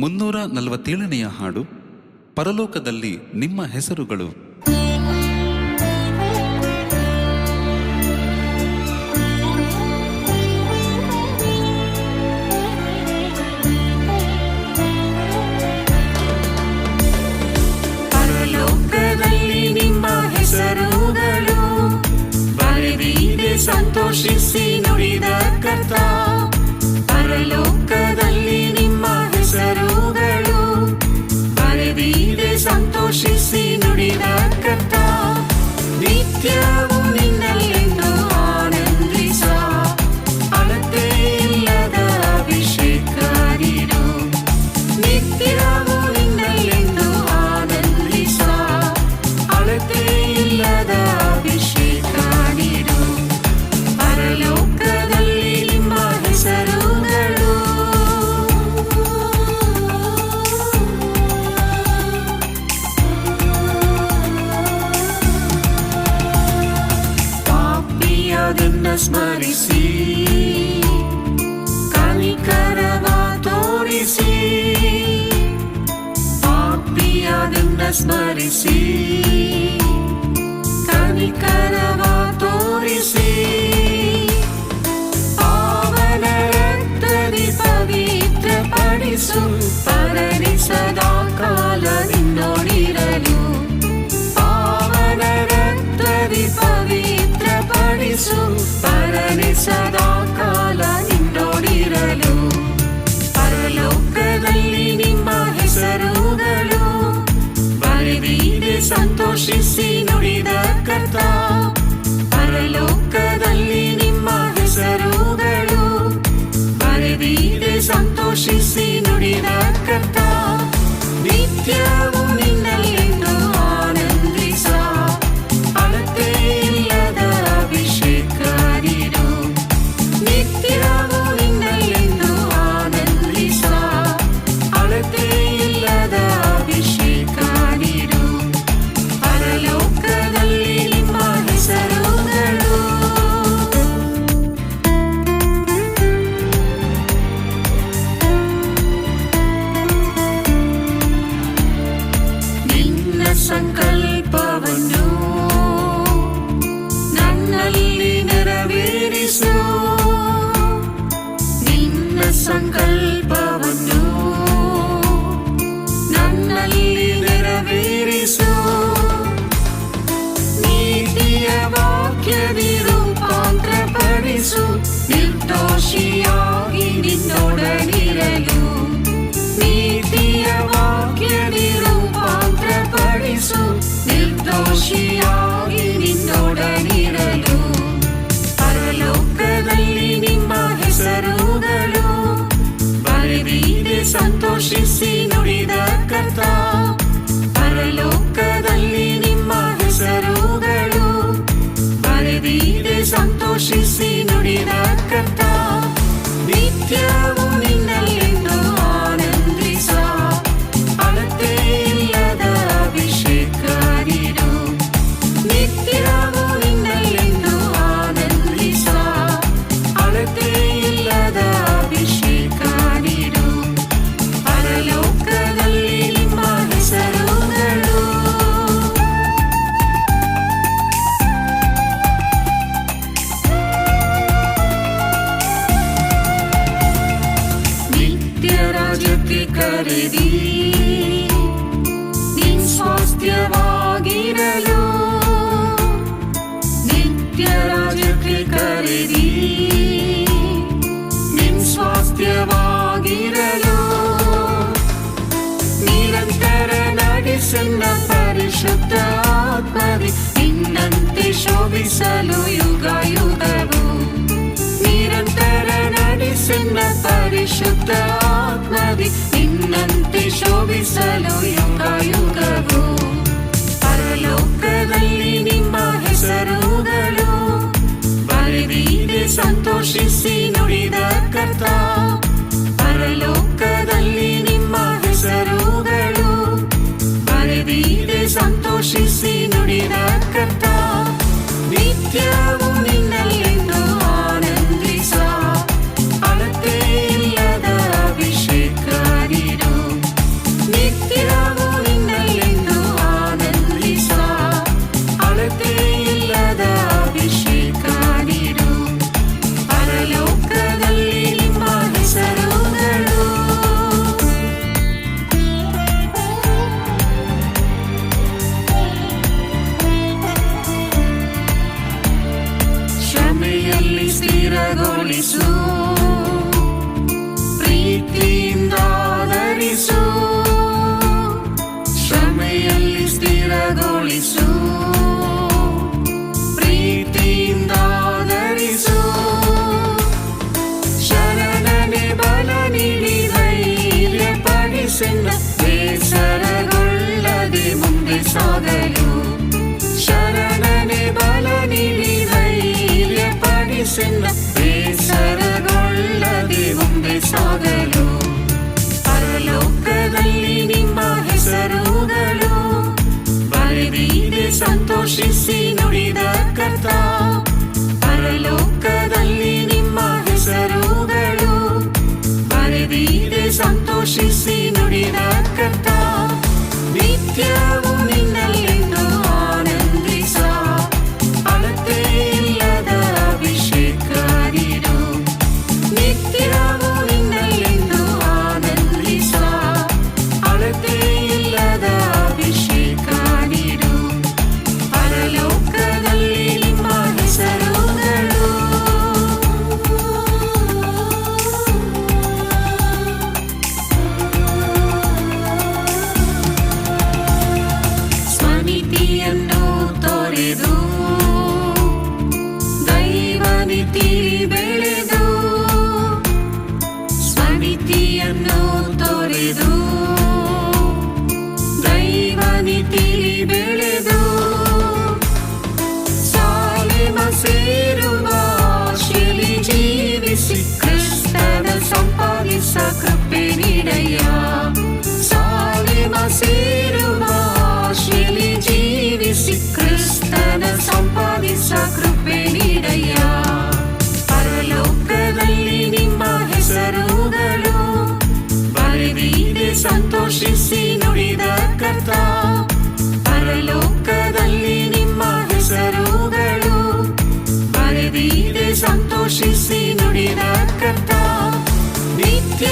347ನೆಯ ಹಾಡು. ಪರಲೋಕದಲ್ಲಿ ನಿಮ್ಮ ಹೆಸರುಗಳು. ಪರಲೋಕದಲ್ಲಿ ನಿಮ್ಮ ಹೆಸರುಗಳು ಬರೆದಿದೆ, ಸಂತೋಷಿಸಿ ನುಡಿದ ಕರ್ತ. ಪರಲೋಕದಲ್ಲಿ ನಿಮ್ಮ ಹೆಸರುಗಳು ಬರೆದಿದೆ, ಸಂತೋಷಿಸಿ ನುಡಿದ ಕರ್ತ. ನಿತ್ಯವೂ ನಿನ್ನಲ್ಲೆಂದು ಆನಂದಿಸ, ಅಳತೆ ಇಲ್ಲದ ಅಭಿಷೇಕ ನೀಡು. ನಿತ್ಯವೂ ನಿನ್ನಲ್ಲೆಂದು ಆನಂದಿಸ, ಅಳತೆ ಇಲ್ಲದ ಅಭಿಷೇಕ ನೀಡು. ಪರಲೋಕದಲ್ಲಿ ನಿಮ್ಮ ಹೆಸರುಗಳು. ಪಾಪಿಯದನ್ನ ಸ್ಮರಿಸಿ, ಕನಿಕರವ ತೋರಿಸಿ. ಪಾಪಿಯದನ್ನ ಸ್ಮರಿಸಿ, ಕನಿಕರವ ತೋರಿಸಿ. ಪಾವನ ರಕ್ತದಿ ಪವಿತ್ರಪಡಿಸು, ಪರನಿ ಸದಾ ಕಾಲ ನಿನ್ನೊಡಿರಲು. ಪಾವನ ರಕ್ತದಿ ಪವಿತ್ರಪಡಿಸು, ಪರನಿ ಸದಾ ಕಾಲ ನಿನ್ನೊಡಿರಲು. ಪರಲೋಕದಲ್ಲಿ ನಿಮ್ಮ ಹೆಸರುಗಳು ಬರೆದಿದೆ, ಸಂತೋಷಿಸಿ ನುಡಿದ ಕರ್ತ. ಪರಲೋಕದಲ್ಲಿ ನಿಮ್ಮ ಹೆಸರುಗಳು ಬರೆದಿದೆ, ಸಂತೋಷಿಸಿ ನುಡಿದ ಕರ್ತ. ನಿತ್ಯವೂ ನಿನ್ನಲ್ಲೆಂದು ಆನಂದಿಸ, ಅಳತೆ ಇಲ್ಲದ ಅಭಿಷೇಕ ನೀಡು. ನಿತ್ಯವೂ ನಿನ್ನಲ್ಲೆಂದು ಆನಂದಿಸ, ಅಳತೆ ಇಲ್ಲದ ಅಭಿಷೇಕ ನೀಡು. ಪರಲೋಕದಲ್ಲಿ ನಿಮ್ಮ ಹೆಸರುಗಳು. ನಿನ್ನ ಸಂಕಲ್ಪವನ್ನು ನನ್ನಲ್ಲಿ ನೆರವೇರಿಸು. ನಿನ್ನ ಸಂಕಲ್ಪವನ್ನು ನನ್ನಲ್ಲಿ ನೆರವೇರಿಸು. ನೀತಿಯ ವಾಕ್ಯದಿ ರೂಪಾಂತರಪಡಿಸು, ನಿರ್ದೋಷಿಯಾಗಿ ನಿನ್ನೊಡನಿರಲು. ನೀತಿಯ ವಾಕ್ಯದಿ ರೂಪಾಂತರಪಡಿಸು, ನಿರ್ದೋಷಿಯಾಗಿ ನಿನ್ನೊಡನಿರಲು. ಪರಲೋಕದಲ್ಲಿ ನಿಮ್ಮ ಹೆಸರುಗಳು ಬರೆದಿದೆ, ಸಂತೋಷಿಸಿ ನುಡಿದ ಕರ್ತ. ಪರಲೋಕದಲ್ಲಿ ನಿಮ್ಮ ಹೆಸರುಗಳು ಬರೆದಿದೆ, ಸಂತೋಷಿಸಿ ನುಡಿದ ಕರ್ತ. ನಿತ್ಯವೂ ನಿನ್ನಲ್ಲೆಂದು ಆನಂದಿಸ, ಅಳತೆ ಇಲ್ಲದ ಅಭಿಷೇಕ ನೀಡು. ನಿತ್ಯವೂ ನಿನ್ನಲ್ಲೆಂದು ಆನಂದಿಸ, ಅಳತೆ ಇಲ್ಲದ ಅಭಿಷೇಕ ನೀಡು. ಪರಲೋಕದಲ್ಲಿ ನಿಮ್ಮ ಹೆಸರುಗಳು. ನಿತ್ಯ ರಾಜ್ಯಕ್ಕೆ ಕರೆದಿ, ನಿನ್ ಸ್ವಾಸ್ಥ್ಯವಾಗಿರಲು. ನಿತ್ಯ ರಾಜ್ಯಕ್ಕೆ ಕರೆದಿ, ನಿನ್ ಸ್ವಾಸ್ಥ್ಯವಾಗಿರಲು. ನಿರಂತರ ನಡೆಸನ್ನ ಪರಿಶುದ್ಧ ಆತ್ಮದಿ, ನಿನ್ನಂತೆ ಶೋಭಿಸಲು ಯುಗ ಯುಗವು. ನಿರಂತರ ನಡೆಸನ್ನ ಪರಿಶುದ್ಧ ಆತ್ಮದಿ, ನಿನ್ನಂತೆ ಶೋಭಿಸಲು ಯುಗ ಯುಗವು. ಪರಲೋಕದಲ್ಲಿ ನಿಮ್ಮ ಹೆಸರುಗಳು ಬರೆದಿದೆ, ಸಂತೋಷಿಸಿ ನುಡಿದ ಕರ್ತ. ಪರಲೋಕದಲ್ಲಿ ನಿಮ್ಮ ಹೆಸರುಗಳು ಬರೆದಿದೆ, ಸಂತೋಷಿಸಿ ನುಡಿದ ಕರ್ತ. ನಿತ್ಯವೂ ನಿನ್ನಲ್ಲೆಂದು ಆನಂದಿಸ, ಅಳತೆ ಇಲ್ಲದ ಅಭಿಷೇಕ ನೀಡು. ಪಡಿಸೆನ್ನ ಬೇಸರಗೊಳ್ಳದೆ ಮುಂದೆ ಸಾಗಲು. ಶರಣನೆ ಬಲ ನೀಡಿ ಧೈರ್ಯ ಪಡಿಸೆನ್ನ ಬೇಸರಗೊಳ್ಳದೆ ಮುಂದೆ ಸಾಗಲು. ಪರಲೋಕದಲ್ಲಿ ನಿಮ್ಮ ಹೆಸರುಗಳು ಬರೆದಿದೆ ಸಂತೋಷಿಸಿ ನುಡಿದ ಕರ್ತ. ಪರಲೋಕದಲ್ಲಿ ನಿಮ್ಮ ಹೆಸರುಗಳು ಬರೆದಿದೆ ಸಂತೋಷಿಸಿ ನುಡಿದ ಕರ್ತ. ನಿತ್ಯವೂ ನಿನ್ನಲ್ಲೆಂದು ಆನಂದಿಸ ಅಳತೆ ಇಲ್ಲದ ಅಭಿಷೇಕ ನೀಡು. ನಿತ್ಯವೂ ನಿನ್ನಲ್ಲೆಂದು ಆನಂದಿಸ ಅಳತೆ ಇಲ್ಲದ ಅಭಿಷೇಕ ನೀಡು. ಪರಲೋಕದಲ್ಲಿ ನಿಮ್ಮ ಹೆಸರುಗಳು ಸ್ವನೀತಿಯನ್ನು ತೋರೆದು ದೈವನೀತಿ ಬೆಳೆದು. ಸ್ವನೀತಿಯನ್ನು ತೋರೆದು ದೈವನೀತಿ ಬೆಳೆದು. ಸಾಲೆಮ ಸೇರುವ ಆಶೆಯಲ್ಲಿ ಜೀವಿಸಿ ಕ್ರಿಸ್ತನ ಸಂಪಾದಿಸ ಕೃಪೆ ನೀಡಯ್ಯ. ಸಾಲೆಮ ಸೇರುವ ಆಶೆಯಲ್ಲಿ ಜೀವಿಸಿ ಕ್ರಿಸ್ತನ ಸಂಪಾದಿಸ ಕೃಪೆ ನೀಡಯ್ಯ. ಪರಲೋಕದಲ್ಲಿ ನಿಮ್ಮ ಹೆಸರುಗಳು ಬರೆದಿದೆ ಸಂತೋಷಿಸಿ ನುಡಿದ ಕರ್ತ. ಪರಲೋಕದಲ್ಲಿ ನಿಮ್ಮ ಹೆಸರುಗಳು ಬರೆದಿದೆ ಸಂತೋಷಿಸಿ ನುಡಿದ ಕರ್ತ. ನಿತ್ಯ